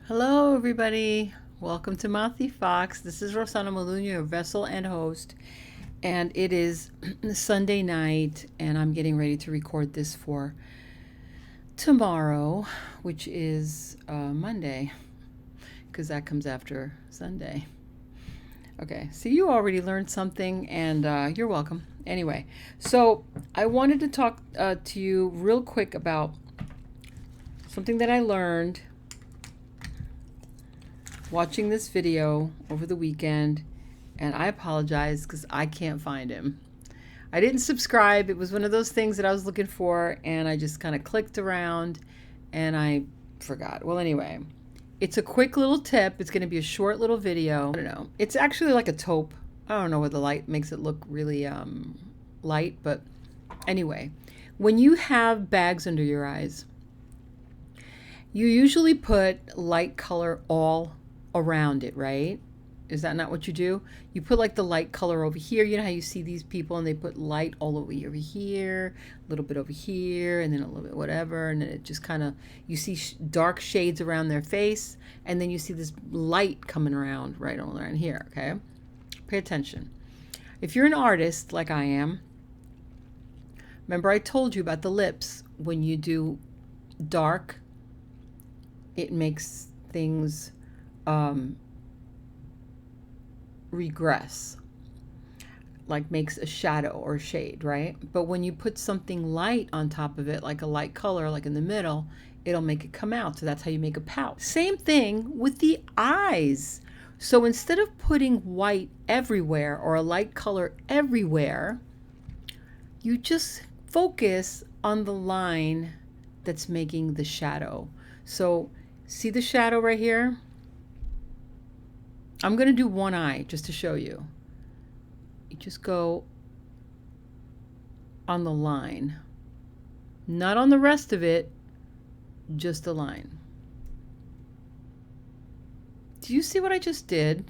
Hello, everybody. Welcome to MouthyFox. This is rosanamod, your vessel and host, and it is Sunday night, and I'm getting ready to record this for tomorrow, which is Monday, because that comes after Sunday. Okay, so you already learned something, and you're welcome. Anyway, so I wanted to talk to you real quick about something that I learned watching this video over the weekend, and I apologize because I can't find him. I didn't subscribe. It was one of those things that I was looking for, and I just kind of clicked around and I forgot. Well, anyway, it's a quick little tip. It's going to be a short little video. I don't know. It's actually like a taupe. I don't know where the light makes it look really light, but anyway, when you have bags under your eyes, you usually put light color all around it, right? Is that not what you do? You put like the light color over here. You know how you see these people and they put light all over here, a little bit over here, and then a little bit whatever, and then it just kind of, you see dark shades around their face, and then you see this light coming around right all around here, okay? Pay attention. If you're an artist like I am, remember I told you about the lips. When you do dark, it makes things regress, like makes a shadow or shade, right? But when you put something light on top of it, like a light color, like in the middle, it'll make it come out. So that's how you make a pout. Same thing with the eyes. So instead of putting white everywhere or a light color everywhere, you just focus on the line that's making the shadow. So see the shadow right here? I'm going to do one eye just to show you. You just go on the line, not on the rest of it, just the line. Do you see what I just did?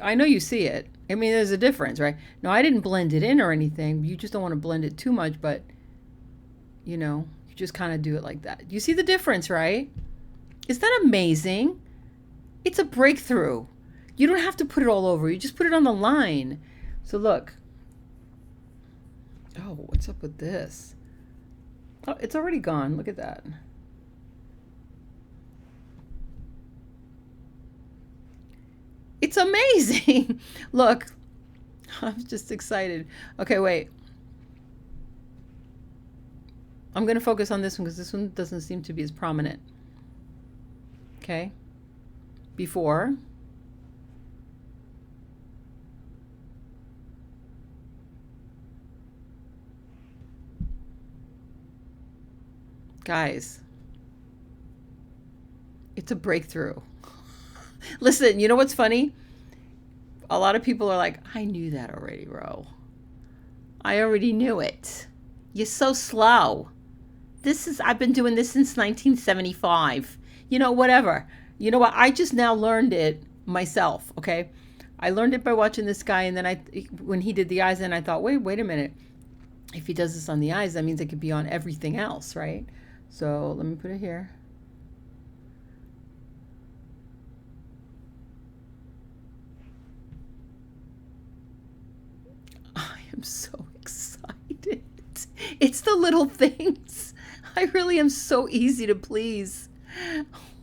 I know you see it. I mean, there's a difference, right? No, I didn't blend it in or anything. You just don't want to blend it too much, but, you know, you just kind of do it like that. You see the difference, right? Is that amazing? It's a breakthrough. You don't have to put it all over. You just put it on the line. So look. Oh, what's up with this? Oh, it's already gone. Look at that. It's amazing. Look, I'm just excited. Okay, wait. I'm going to focus on this one because this one doesn't seem to be as prominent. Okay. Before. Guys, it's a breakthrough. Listen, you know what's funny? A lot of people are like, I knew that already, Ro. I already knew it. You're so slow. I've been doing this since 1975. You know, whatever. You know what? I just now learned it myself, okay? I learned it by watching this guy, and then when he did the eyes, and I thought, wait a minute. If he does this on the eyes, that means it could be on everything else, right? So let me put it here. I'm so excited. It's the little things. I really am so easy to please.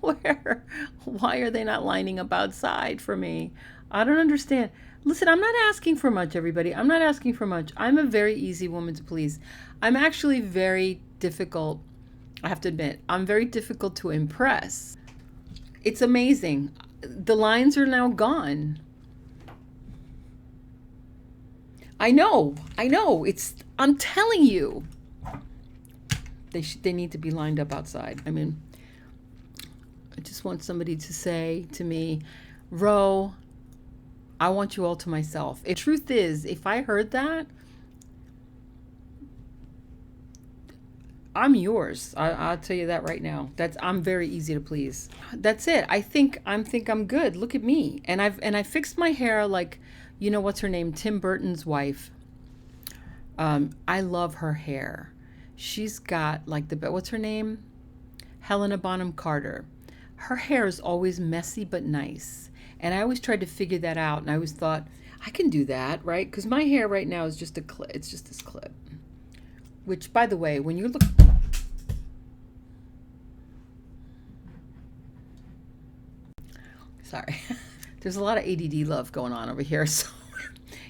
Why are they not lining up outside for me? I don't understand. Listen, I'm not asking for much, everybody. I'm not asking for much. I'm a very easy woman to please. I'm actually very difficult. I have to admit, I'm very difficult to impress. It's amazing. The lines are now gone. I know. I'm telling you. They need to be lined up outside. I mean, I just want somebody to say to me, Ro, I want you all to myself. The truth is, if I heard that, I'm yours. I'll tell you that right now. I'm very easy to please. That's it. I think I'm good. Look at me. And I fixed my hair like, you know, what's her name? Tim Burton's wife. I love her hair. She's got like what's her name? Helena Bonham Carter. Her hair is always messy but nice. And I always tried to figure that out. And I always thought, I can do that, right? Because my hair right now is just a clip. It's just this clip. Which, by the way, when you look... Sorry. There's a lot of ADD love going on over here.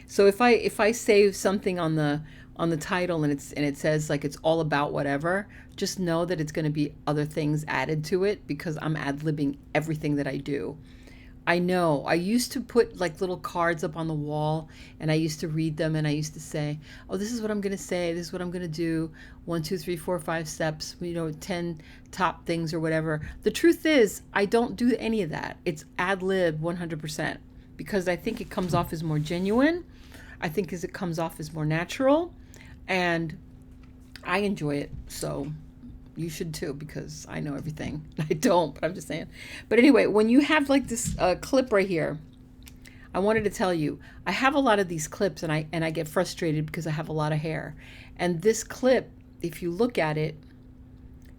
So if I say something on the title and it says like it's all about whatever, just know that it's going to be other things added to it because I'm ad-libbing everything that I do. I know. I used to put like little cards up on the wall and I used to read them and I used to say, oh, this is what I'm going to say. This is what I'm going to do. 1, 2, 3, 4, 5 steps, 10 top things or whatever. The truth is I don't do any of that. It's ad-lib 100% because I think it comes off as more genuine. I think it comes off as more natural and I enjoy it. So you should too, because I know everything. I don't, but I'm just saying. But anyway, when you have like this clip right here, I wanted to tell you, I have a lot of these clips and I get frustrated because I have a lot of hair. And this clip, if you look at it,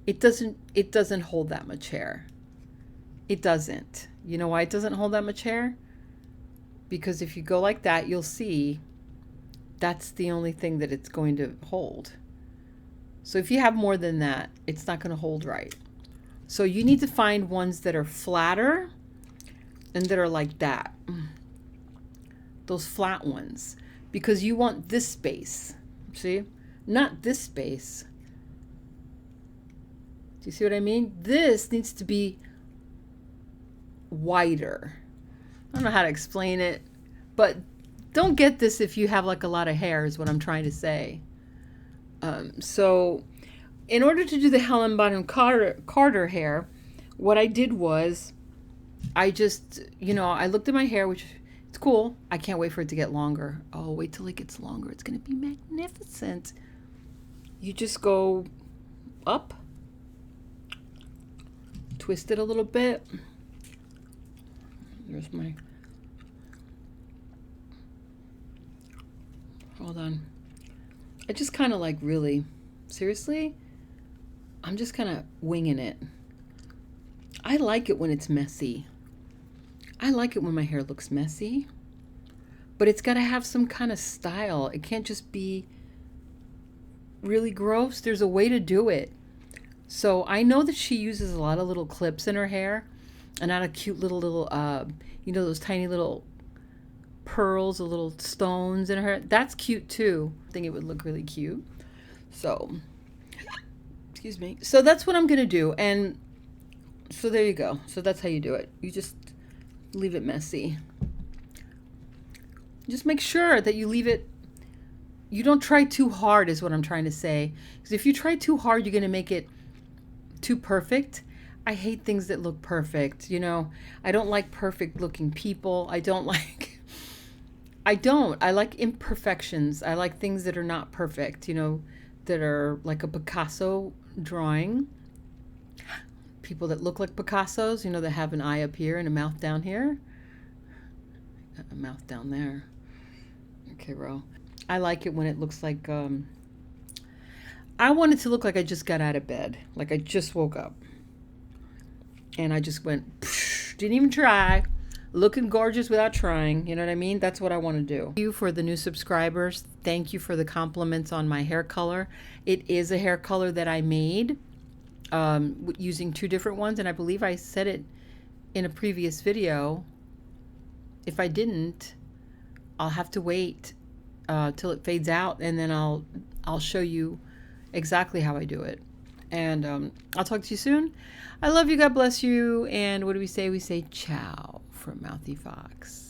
it doesn't hold that much hair. It doesn't. You know why it doesn't hold that much hair? Because if you go like that, you'll see that's the only thing that it's going to hold. So if you have more than that, it's not going to hold right. So you need to find ones that are flatter and that are like that. Those flat ones. Because you want this space. See? Not this space. Do you see what I mean? This needs to be wider. I don't know how to explain it. But don't get this if you have like a lot of hair is what I'm trying to say. So in order to do the Helen Bonham Carter hair, what I did was I just, I looked at my hair, which it's cool. I can't wait for it to get longer. Oh, wait till it gets longer. It's going to be magnificent. You just go up, twist it a little bit. There's my, hold on. I just kind of like really, seriously, I'm just kind of winging it. I like it when it's messy. I like it when my hair looks messy, but it's got to have some kind of style. It can't just be really gross. There's a way to do it. So I know that she uses a lot of little clips in her hair and not a cute little, those tiny little pearls, the little stones in her. That's cute too. I think it would look really cute. So, excuse me. So that's what I'm going to do. And so there you go. So that's how you do it. You just leave it messy. Just make sure that you leave it. You don't try too hard is what I'm trying to say. Because if you try too hard, you're going to make it too perfect. I hate things that look perfect. I don't like perfect looking people. I like imperfections. I like things that are not perfect, that are like a Picasso drawing. People that look like Picassos, that have an eye up here and a mouth down here. A mouth down there. Okay, Ro. I like it when it looks like, I want it to look like I just got out of bed. Like I just woke up. And I just went, didn't even try. Looking gorgeous without trying. You know what I mean? That's what I want to do. Thank you for the new subscribers. Thank you for the compliments on my hair color. It is a hair color that I made using 2 different ones. And I believe I said it in a previous video. If I didn't, I'll have to wait till it fades out. And then I'll show you exactly how I do it. And I'll talk to you soon. I love you. God bless you. And what do we say? We say ciao from MouthyFox.